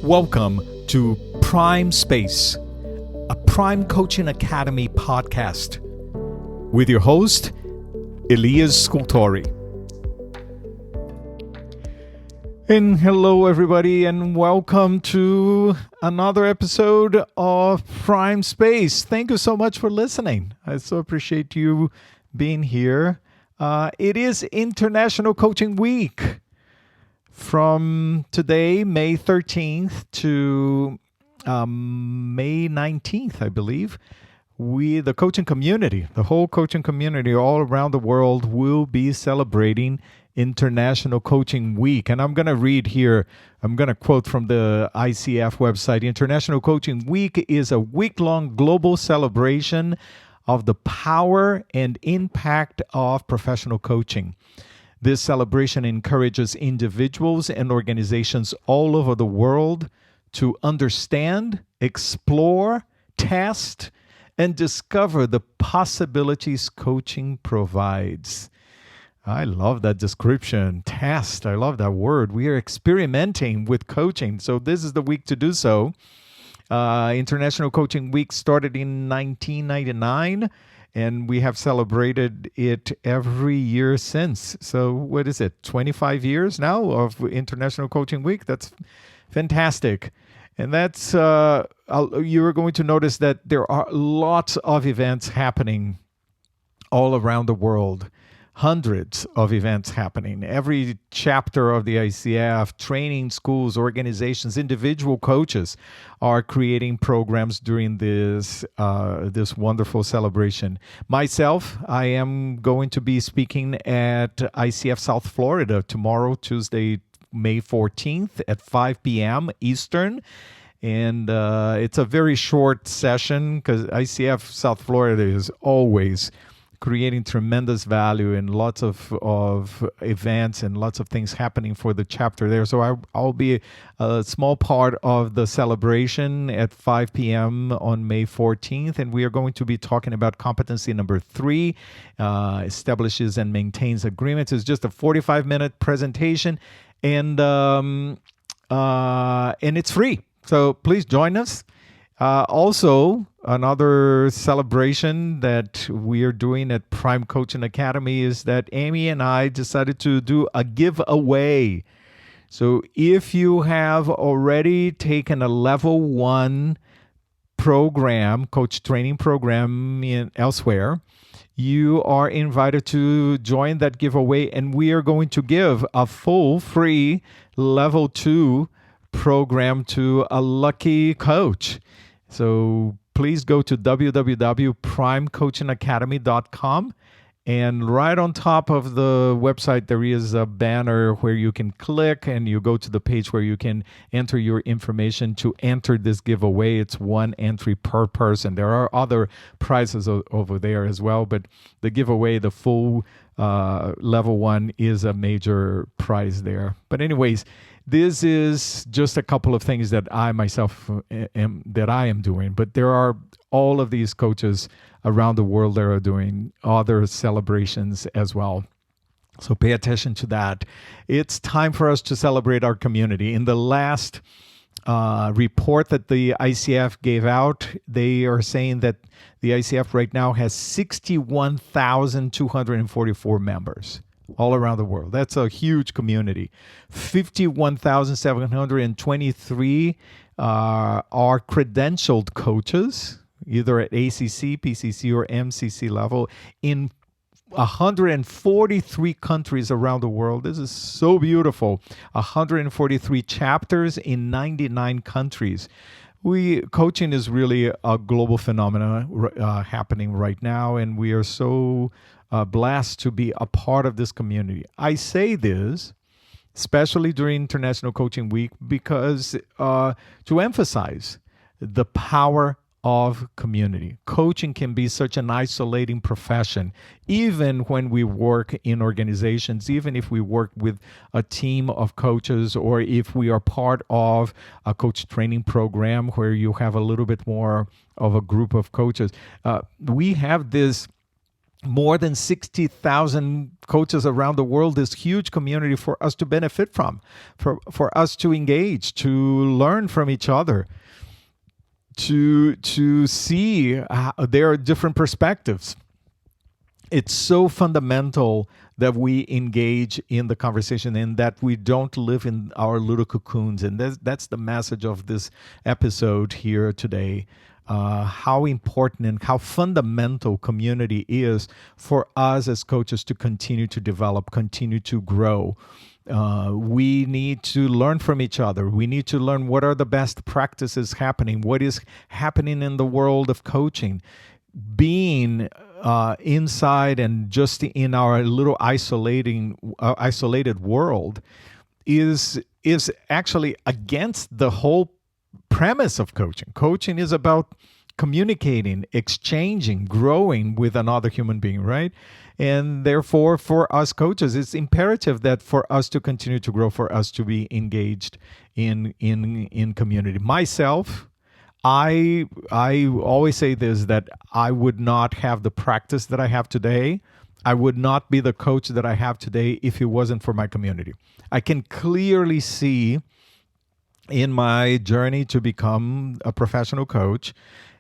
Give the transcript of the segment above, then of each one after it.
Welcome to Prime Space, a Prime Coaching Academy podcast with your host, Elias Scultori. And hello, everybody, and welcome to another episode of Prime Space. Thank you so much for listening. I so appreciate you being here. It is International Coaching Week. From today, May 13th to May 19th, I believe, the coaching community, the whole coaching community all around the world will be celebrating International Coaching Week. And I'm going to read here, I'm going to quote from the ICF website. International Coaching Week is a week-long global celebration of the power and impact of professional coaching. This celebration encourages individuals and organizations all over the world to understand, explore, test, and discover the possibilities coaching provides. I love that description. Test. I love that word. We are experimenting with coaching, so this is the week to do so. International Coaching Week started in 1999. And we have celebrated it every year since. So what is it, 25 years now of International Coaching Week? That's fantastic. And that's, you're going to notice that there are lots of events happening all around the world. Hundreds of events happening. Every chapter of the ICF, training schools, organizations, individual coaches are creating programs during this wonderful celebration. Myself, I am going to be speaking at ICF South Florida tomorrow, Tuesday, May 14th at 5 p.m. Eastern. And it's a very short session because ICF South Florida is always creating tremendous value and lots of events and lots of things happening for the chapter there. So I'll be a small part of the celebration at 5 p.m. on May 14th, and we are going to be talking about competency number 3, establishes and maintains agreements. It's just a 45-minute presentation, and it's free. So please join us. Also, another celebration that we are doing at Prime Coaching Academy is that Amy and I decided to do a giveaway. So if you have already taken a level 1 program, coach training program elsewhere, you are invited to join that giveaway, and we are going to give a full free level 2 program to a lucky coach. So please go to www.primecoachingacademy.com, and right on top of the website there is a banner where you can click and you go to the page where you can enter your information to enter this giveaway. It's one entry per person. There are other prizes over there as well, but the giveaway, the full level 1, is a major prize there. But anyways, this is just a couple of things that I myself am doing, but there are all of these coaches around the world that are doing other celebrations as well. So pay attention to that. It's time for us to celebrate our community. In the last report that the ICF gave out, they are saying that the ICF right now has 61,244 members. All around the world. That's a huge community. 51,723 are credentialed coaches, either at ACC, PCC, or MCC level in 143 countries around the world. This is so beautiful. 143 chapters in 99 countries. Coaching is really a global phenomenon happening right now, and we are so blessed to be a part of this community. I say this, especially during International Coaching Week, because to emphasize the power of community. Coaching can be such an isolating profession, even when we work in organizations, even if we work with a team of coaches, or if we are part of a coach training program where you have a little bit more of a group of coaches. We have this more than 60,000 coaches around the world, this huge community for us to benefit from, for us to engage, to learn from each other, to see how there are different perspectives. It's so fundamental that we engage in the conversation and that we don't live in our little cocoons. And that's the message of this episode here today. How important and how fundamental community is for us as coaches to continue to develop, continue to grow. We need to learn from each other. We need to learn what are the best practices happening, what is happening in the world of coaching. Being inside and just in our little isolated world is actually against the whole premise of coaching. Coaching is about communicating, exchanging, growing with another human being, right? And therefore, for us coaches, it's imperative that for us to continue to grow, for us to be engaged in community. Myself, I always say this, that I would not have the practice that I have today. I would not be the coach that I have today if it wasn't for my community. I can clearly see in my journey to become a professional coach,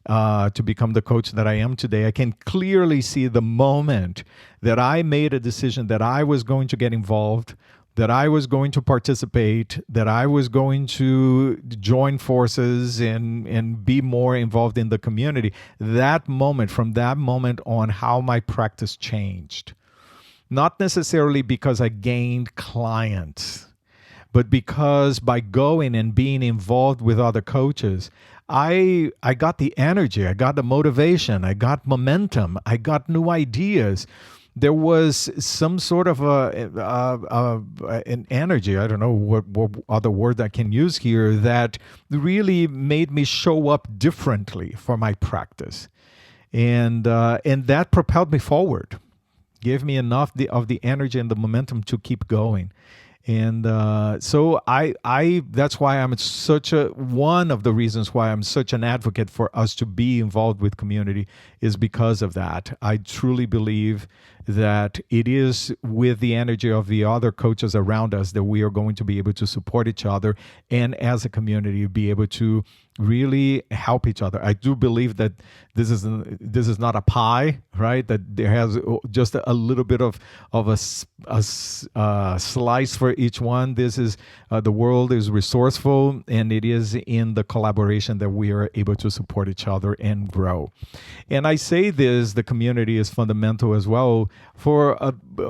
to become the coach that I am today, I can clearly see the moment that I made a decision that I was going to get involved, that I was going to participate, that I was going to join forces and be more involved in the community. That moment, from that moment on, how my practice changed. Not necessarily because I gained clients, but because by going and being involved with other coaches, I got the energy, I got the motivation, I got momentum, I got new ideas. There was some sort of an energy, I don't know what other word I can use here, that really made me show up differently for my practice. And that propelled me forward, gave me enough of the energy and the momentum to keep going. And so I that's why I'm one of the reasons why I'm such an advocate for us to be involved with community is because of that. I truly believe that it is with the energy of the other coaches around us that we are going to be able to support each other and as a community be able to really help each other. I do believe that this is not a pie, right? That there has just a little bit of a slice for each one. This is the world is resourceful, and it is in the collaboration that we are able to support each other and grow. And I say this: the community is fundamental as well for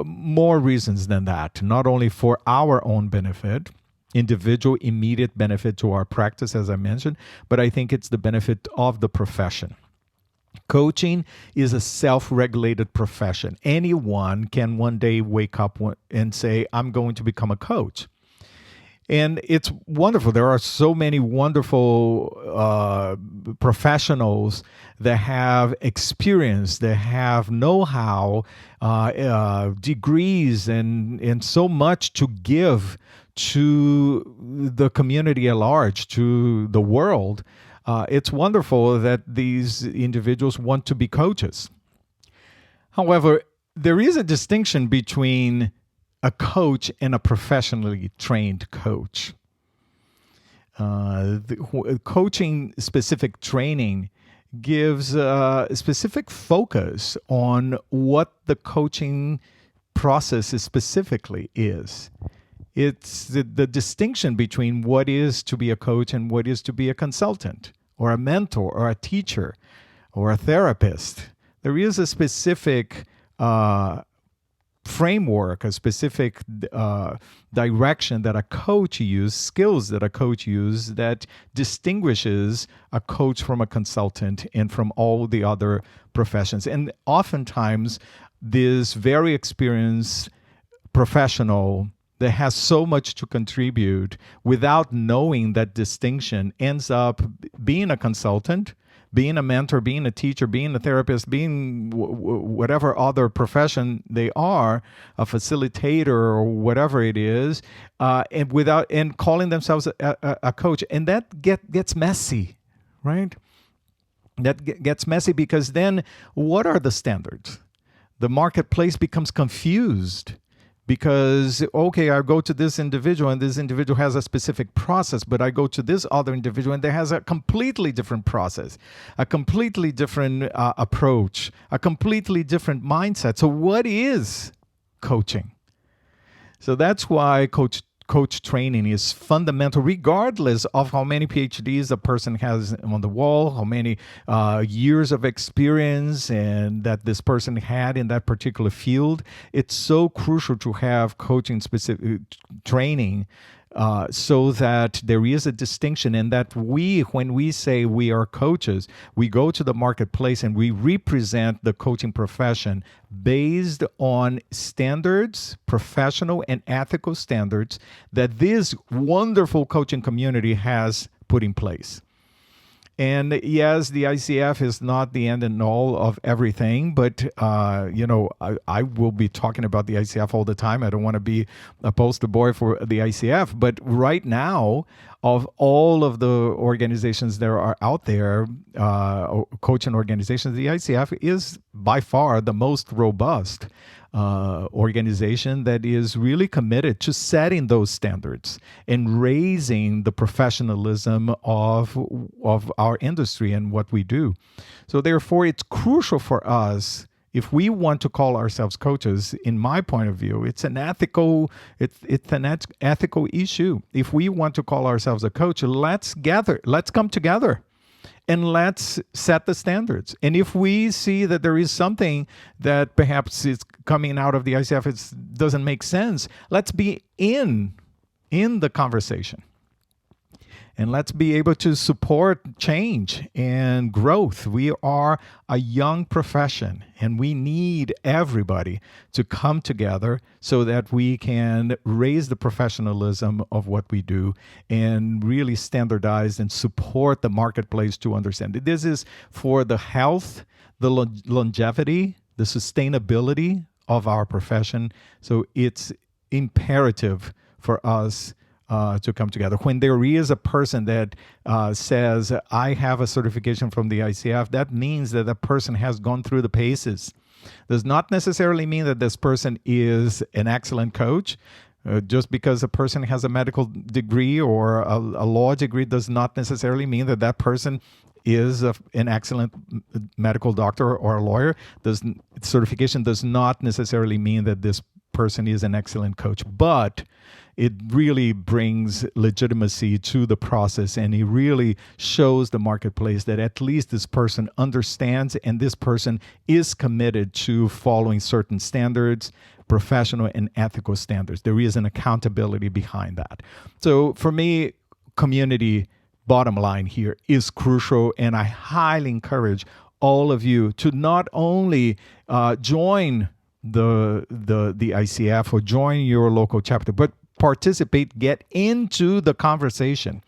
more reasons than that. Not only for our own benefit, individual immediate benefit to our practice, as I mentioned, but I think it's the benefit of the profession. Coaching is a self-regulated profession. Anyone can one day wake up and say, I'm going to become a coach. And it's wonderful. There are so many wonderful professionals that have experience, that have know-how, degrees, and so much to give to the community at large, to the world. It's wonderful that these individuals want to be coaches. However, there is a distinction between a coach and a professionally trained coach. The coaching specific training gives a specific focus on what the coaching process specifically is. It's the distinction between what is to be a coach and what is to be a consultant or a mentor or a teacher or a therapist. There is a specific framework, a specific direction that a coach uses, skills that a coach uses that distinguishes a coach from a consultant and from all the other professions. And oftentimes, this very experienced professional that has so much to contribute without knowing that distinction ends up being a consultant, being a mentor, being a teacher, being a therapist, being whatever other profession they are, a facilitator or whatever it is, and calling themselves a coach. And that gets messy, right? That gets messy because then what are the standards? the marketplace becomes confused because, okay, I go to this individual and this individual has a specific process, but I go to this other individual and they has a completely different process, a completely different approach, a completely different mindset. So what is coaching? So that's why coach training is fundamental, regardless of how many PhDs a person has on the wall, how many years of experience and that this person had in that particular field. It's so crucial to have coaching specific training so that there is a distinction, and that when we say we are coaches, we go to the marketplace and we represent the coaching profession based on standards, professional and ethical standards that this wonderful coaching community has put in place. And yes, the ICF is not the end and all of everything, but, I will be talking about the ICF all the time. I don't want to be a poster boy for the ICF, but right now, of all of the organizations that are out there, coaching organizations, the ICF is by far the most robust organization that is really committed to setting those standards and raising the professionalism of our industry and what we do. So therefore, it's crucial for us, if we want to call ourselves coaches, in my point of view, it's an ethical issue. If we want to call ourselves a coach, let's come together. And let's set the standards. And if we see that there is something that perhaps is coming out of the ICF, it doesn't make sense, let's be in the conversation. And let's be able to support change and growth. We are a young profession, and we need everybody to come together so that we can raise the professionalism of what we do and really standardize and support the marketplace to understand it. This is for the health, the longevity, the sustainability of our profession. So it's imperative for us to come together. When there is a person that says, I have a certification from the ICF, that means that that person has gone through the paces. Does not necessarily mean that this person is an excellent coach. Just because a person has a medical degree or a law degree does not necessarily mean that that person is an excellent medical doctor or a lawyer. Certification does not necessarily mean that this person is an excellent coach, but it really brings legitimacy to the process, and it really shows the marketplace that at least this person understands and this person is committed to following certain standards, professional and ethical standards. There is an accountability behind that. So for me, community, bottom line here, is crucial, and I highly encourage all of you to not only join the ICF or join your local chapter, but participate, get into the conversation,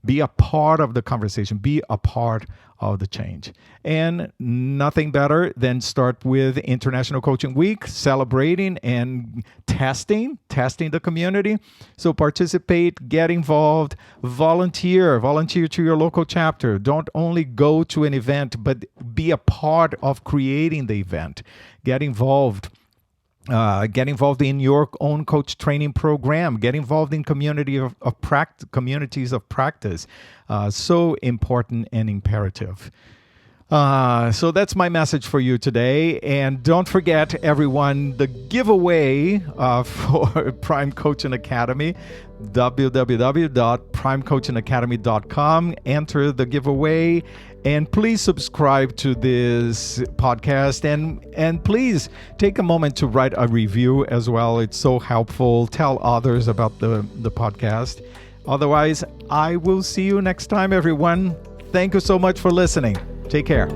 be a part of the conversation, be a part of the change. And nothing better than start with International Coaching Week, celebrating and testing the community. So participate, get involved, volunteer to your local chapter. Don't only go to an event, but be a part of creating the event. Get involved in your own coach training program. Get involved in communities of practice. So important and imperative. So that's my message for you today. And don't forget, everyone, the giveaway for Prime Coaching Academy, www.primecoachingacademy.com. Enter the giveaway. And please subscribe to this podcast, and please take a moment to write a review as well. It's so helpful. Tell others about the podcast. Otherwise, I will see you next time, everyone. Thank you so much for listening. Take care.